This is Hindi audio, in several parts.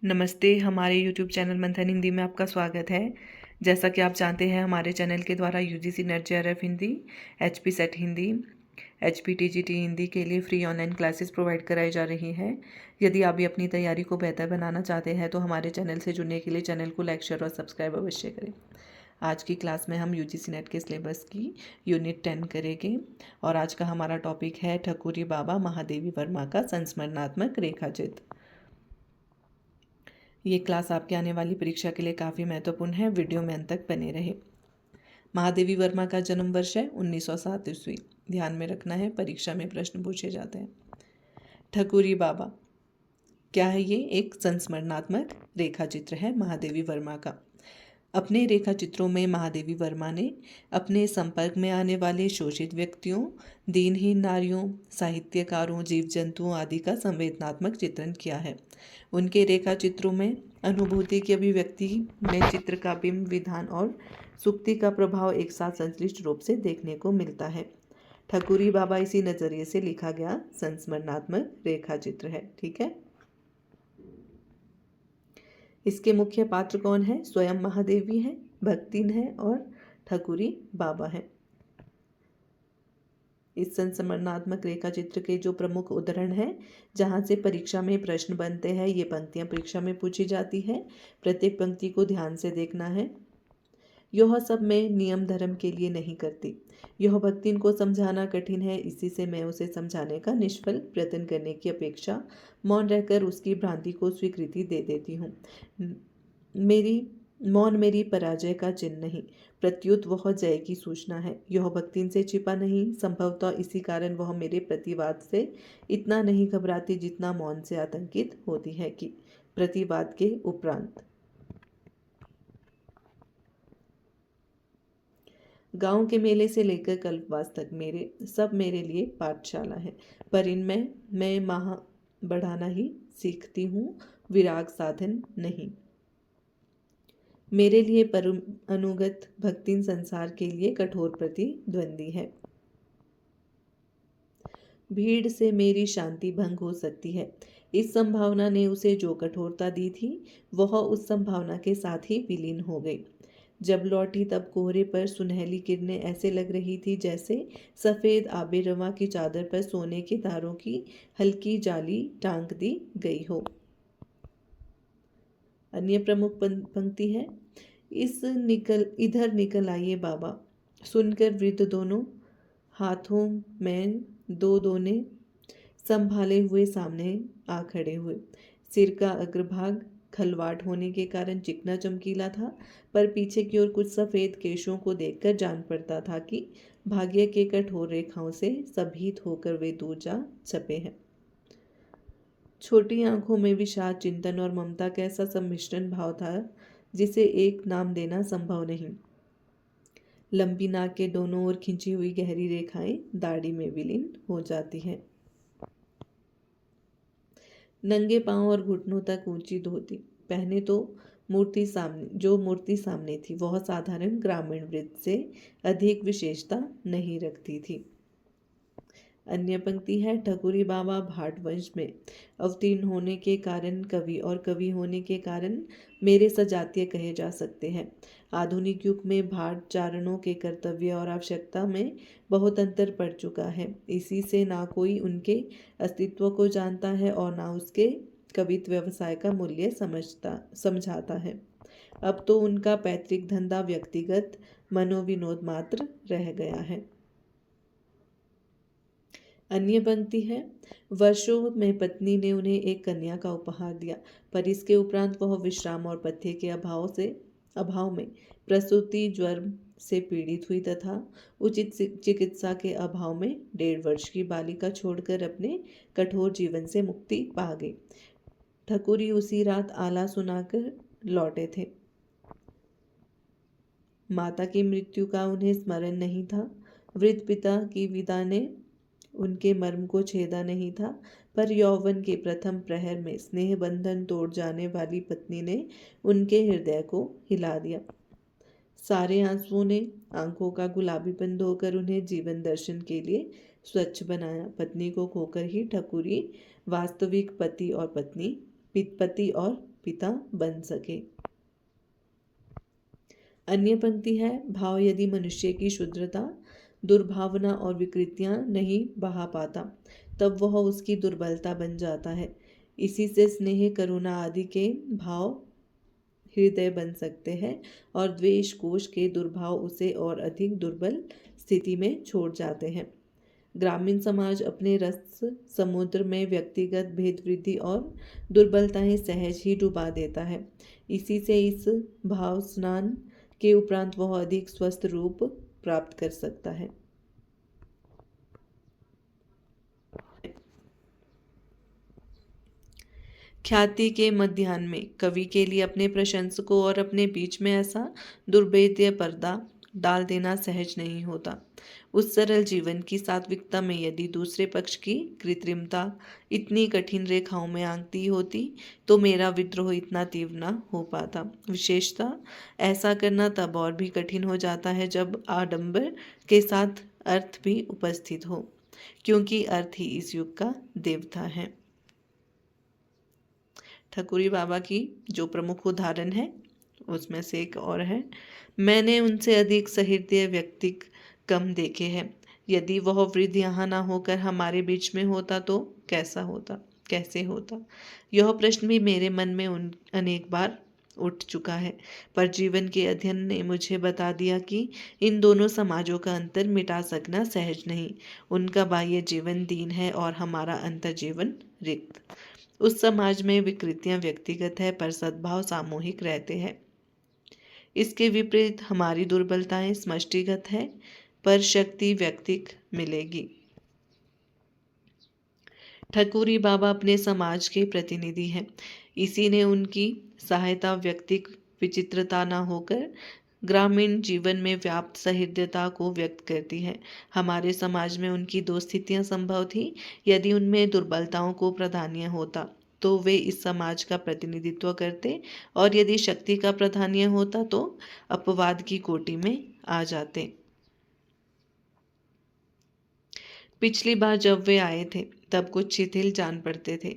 नमस्ते, हमारे यूट्यूब चैनल मंथन हिंदी में आपका स्वागत है। जैसा कि आप जानते हैं, हमारे चैनल के द्वारा UGC net JRF Hindi, HP set Hindi, HP TGT Hindi के लिए फ्री ऑनलाइन क्लासेस प्रोवाइड कराई जा रही हैं। यदि आप भी अपनी तैयारी को बेहतर बनाना चाहते हैं तो हमारे चैनल से जुड़ने के लिए चैनल को लाइक, शेयर और सब्सक्राइब अवश्य करें। आज की क्लास में हम यूजीसी नेट के सिलेबस की यूनिट 10 करेंगे और आज का हमारा टॉपिक है ठकुरी बाबा महादेवी वर्मा का संस्मरणात्मक रेखाचित्र। ये क्लास आपके आने वाली परीक्षा के लिए काफ़ी महत्वपूर्ण है। वीडियो में अंत तक बने रहे। महादेवी वर्मा का जन्म वर्ष है 1907 ईस्वी। ध्यान में रखना है, परीक्षा में प्रश्न पूछे जाते हैं। ठकुरी बाबा क्या है? ये एक संस्मरणात्मक रेखा चित्र है महादेवी वर्मा का। अपने रेखा चित्रों में महादेवी वर्मा ने अपने संपर्क में आने वाले शोषित व्यक्तियों, दीनहीन नारियों, साहित्यकारों, जीव जंतुओं आदि का संवेदनात्मक चित्रण किया है। उनके रेखा चित्रों में अनुभूति की अभिव्यक्ति में चित्र का बिंब, विधान और सुक्ति का प्रभाव एक साथ संश्लिष्ट रूप से देखने को मिलता है। ठकुरी बाबा इसी नजरिए से लिखा गया संस्मरणात्मक रेखा चित्र है। ठीक है। इसके मुख्य पात्र कौन है? स्वयं महादेवी है, भक्तिन है और ठकुरी बाबा है। इस संस्मरणात्मक रेखा चित्र के जो प्रमुख उदाहरण हैं, जहाँ से परीक्षा में प्रश्न बनते हैं, ये पंक्तियाँ परीक्षा में पूछी जाती है। प्रत्येक पंक्ति को ध्यान से देखना है। यह सब मैं नियम धर्म के लिए नहीं करती। यह भक्तिन को समझाना कठिन है, इसी से मैं उसे समझाने का निष्फल प्रयत्न करने की अपेक्षा मौन रहकर उसकी भ्रांति को स्वीकृति दे देती हूँ। मौन मेरी पराजय का चिन्ह नहीं, प्रत्युत वह जय की सूचना है। यह भक्तिन से छिपा नहीं, संभवतः इसी कारण वह मेरे प्रतिवाद से इतना नहीं घबराती जितना मौन से आतंकित होती है कि प्रतिवाद के उपरांत। गांव के मेले से लेकर कल्पवास तक मेरे लिए पाठशाला है, पर इनमें मैं महा बढ़ाना ही सीखती हूँ, विराग साधन नहीं। मेरे लिए अनुगत भक्तिन संसार के लिए कठोर प्रतिद्वंदी है। भीड़ से मेरी शांति भंग हो सकती है। इस संभावना ने उसे जो कठोरता दी थी, वह उस संभावना के साथ ही विलीन हो गई। जब लौटी तब कोहरे पर सुनहली किरणें ऐसे लग रही थी जैसे सफ़ेद आबे रवा की चादर पर सोने के तारों की हल्की जाली टांग दी गई हो। अन्य प्रमुख पंक्ति है, इधर निकल आइए बाबा। सुनकर वृद्ध दोनों हाथों में दो दोने संभाले हुए सामने आ खड़े हुए। सिर का अग्रभाग खलवाट होने के कारण चिकना चमकीला था, पर पीछे की ओर कुछ सफ़ेद केशों को देखकर जान पड़ता था कि भाग्य के कठोर रेखाओं से सभीत होकर वे दूर जा छपे हैं। छोटी आंखों में विषाद, चिंतन और ममता का ऐसा सम्मिश्रण भाव था जिसे एक नाम देना संभव नहीं। लंबी नाक के दोनों ओर खिंची हुई गहरी रेखाएं दाढ़ी में विलीन हो जाती हैं। नंगे पांव और घुटनों तक ऊंची धोती पहने तो मूर्ति सामने थी, वह साधारण ग्रामीण वृत्त से अधिक विशेषता नहीं रखती थी। अन्य पंक्ति है, ठकुरी बाबा भाट वंश में अवतीर्ण होने के कारण कवि और कवि होने के कारण मेरे सजातीय कहे जा सकते हैं। आधुनिक युग में भाट चारणों के कर्तव्य और आवश्यकता में बहुत अंतर पड़ चुका है। इसी से ना कोई उनके अस्तित्व को जानता है और ना उसके कवित्व व्यवसाय का मूल्य समझाता है। अब तो उनका पैतृक धंधा व्यक्तिगत मनोविनोद मात्र रह गया है। अन्य पंक्ति है, वर्षों में पत्नी ने उन्हें एक कन्या का उपहार दिया, पर इसके उपरांत वह विश्राम और पथ्य के अभाव में प्रसूति ज्वर से पीड़ित हुई तथा उचित चिकित्सा के अभाव में 1.5 वर्ष की बालिका छोड़कर अपने कठोर जीवन से मुक्ति पा गई। ठकुरी उसी रात आला सुनाकर लौटे थे। माता की मृत्यु का उन्हें स्मरण नहीं था। वृद्ध पिता की विदा ने उनके मर्म को छेदा नहीं था, पर यौवन के प्रथम प्रहर में स्नेह बंधन तोड़ जाने वाली पत्नी ने उनके हृदय को हिला दिया। सारे आंसुओं ने आंखों का गुलाबीपन धोकर उन्हें जीवन दर्शन के लिए स्वच्छ बनाया। पत्नी को खोकर ही ठकुरी वास्तविक पति और पिता बन सके। अन्य पंक्ति है, भाव यदि मनुष्य की शुद्धता, दुर्भावना और विकृतियां नहीं बहा पाता, तब वह उसकी दुर्बलता बन जाता है। इसी से स्नेह, करुणा आदि के भाव हृदय बन सकते हैं और द्वेष कोष के दुर्भाव उसे और अधिक दुर्बल स्थिति में छोड़ जाते हैं। ग्रामीण समाज अपने रस समुद्र में व्यक्तिगत भेदवृद्धि और दुर्बलताएं सहज ही डुबा देता है। इसी से इस भाव स्नान के उपरांत वह अधिक स्वस्थ रूप प्राप्त कर सकता है। ख्याति के मध्याह्न में कवि के लिए अपने प्रशंसकों और अपने बीच में ऐसा दुर्भेद्य पर्दा डाल देना सहज नहीं होता। उस सरल जीवन की सात्विकता में यदि दूसरे पक्ष की कृत्रिमता इतनी कठिन रेखाओं में आंकती होती तो मेरा विद्रोह इतना तीव्र न हो पाता। विशेषतः ऐसा करना तब और भी कठिन हो जाता है जब आडंबर के साथ अर्थ भी उपस्थित हो, क्योंकि अर्थ ही इस युग का देवता है। ठकुरी बाबा की जो प्रमुख उदाहरण है उसमें से एक और है, मैंने उनसे अधिक सहृदय व्यक्ति कम देखे हैं। यदि वह वृद्ध यहाँ ना होकर हमारे बीच में होता तो कैसे होता। यह प्रश्न भी मेरे मन में अनेक बार उठ चुका है, पर जीवन के अध्ययन ने मुझे बता दिया कि इन दोनों समाजों का अंतर मिटा सकना सहज नहीं। उनका बाह्य जीवन दीन है और हमारा अंतर जीवन रिक्त। उस समाज में विकृतियां व्यक्तिगत है पर सद्भाव सामूहिक रहते हैं। इसके विपरीत हमारी दुर्बलताएं समष्टिगत है पर शक्ति व्यक्तिक मिलेगी। ठकुरी बाबा अपने समाज के प्रतिनिधि हैं। इसी ने उनकी सहायता व्यक्तिक विचित्रता न होकर ग्रामीण जीवन में व्याप्त सहृदयता को व्यक्त करती है। हमारे समाज में उनकी दो स्थितियां संभव थी। यदि उनमें दुर्बलताओं को प्राधान्य होता तो वे इस समाज का प्रतिनिधित्व करते, और यदि शक्ति का प्राधान्य होता तो अपवाद की कोटि में आ जाते। पिछली बार जब वे आए थे तब कुछ शिथिल जान पड़ते थे।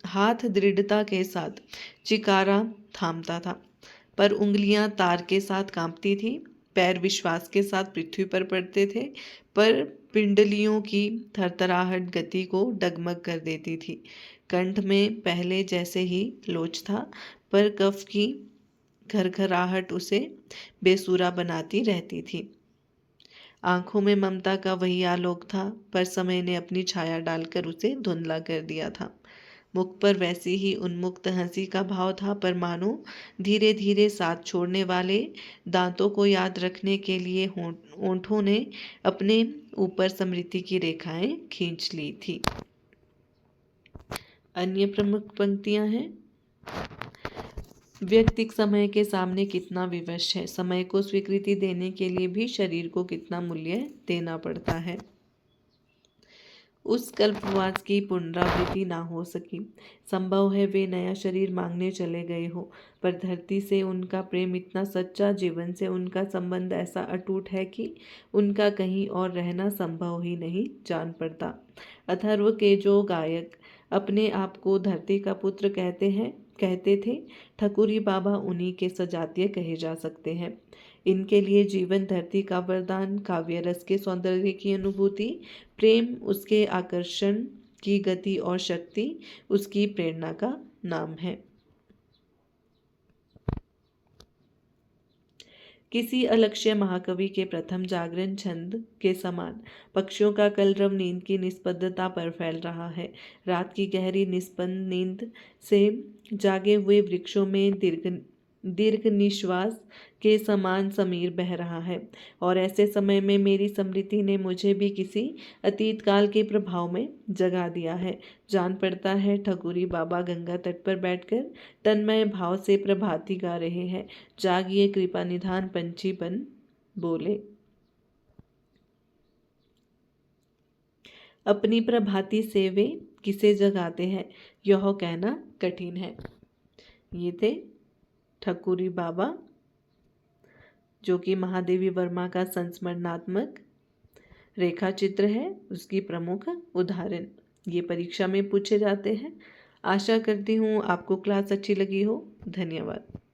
हाथ दृढ़ता के साथ चिकारा थामता था, पर उंगलियां तार के साथ कांपती थी। पैर विश्वास के साथ पृथ्वी पर पड़ते थे, पर पिंडलियों की थरथराहट गति को डगमग कर देती थी। कंठ में पहले जैसे ही लोच था, पर कफ की खरखराहट उसे बेसुरा बनाती रहती थी। आंखों में ममता का वही आलोक था, पर समय ने अपनी छाया डालकर उसे धुंधला कर दिया था। मुख पर वैसी ही उन्मुक्त हंसी का भाव था, पर मानो धीरे धीरे साथ छोड़ने वाले दांतों को याद रखने के लिए होंठों ने अपने ऊपर स्मृति की रेखाएं खींच ली थी। अन्य प्रमुख पंक्तियां हैं, व्यक्तिक समय के सामने कितना विवश है। समय को स्वीकृति देने के लिए भी शरीर को कितना मूल्य देना पड़ता है। उस कल्पवास की पुनरावृत्ति ना हो सकी। संभव है वे नया शरीर मांगने चले गए हो, पर धरती से उनका प्रेम इतना सच्चा, जीवन से उनका संबंध ऐसा अटूट है कि उनका कहीं और रहना संभव ही नहीं जान पड़ता। अथर्व के जो गायक अपने आप को धरती का पुत्र कहते थे, ठकुरी बाबा उन्हीं के सजातीय कहे जा सकते हैं। इनके लिए जीवन धरती का वरदान, काव्य रस के सौंदर्य की अनुभूति, प्रेम उसके आकर्षण की गति और शक्ति उसकी प्रेरणा का नाम है। किसी अलक्ष्य महाकवि के प्रथम जागरण छंद के समान पक्षियों का कलरव नींद की निष्पदता पर फैल रहा है। रात की गहरी निष्पन्द नींद से जागे हुए वृक्षों में दीर्घ निश्वास के समान समीर बह रहा है, और ऐसे समय में मेरी स्मृति ने मुझे भी किसी अतीत काल के प्रभाव में जगा दिया है। जान पड़ता है ठकुरी बाबा गंगा तट पर बैठकर तन्मय भाव से प्रभाती गा रहे हैं। जागिए कृपा निधान पंछी बन बोले। अपनी प्रभाती से वे किसे जगाते हैं यह कहना कठिन है। ये थे ठकुरी बाबा, जो कि महादेवी वर्मा का संस्मरणात्मक रेखा चित्र है, उसकी प्रमुख उदाहरण। ये परीक्षा में पूछे जाते हैं। आशा करती हूँ आपको क्लास अच्छी लगी हो। धन्यवाद।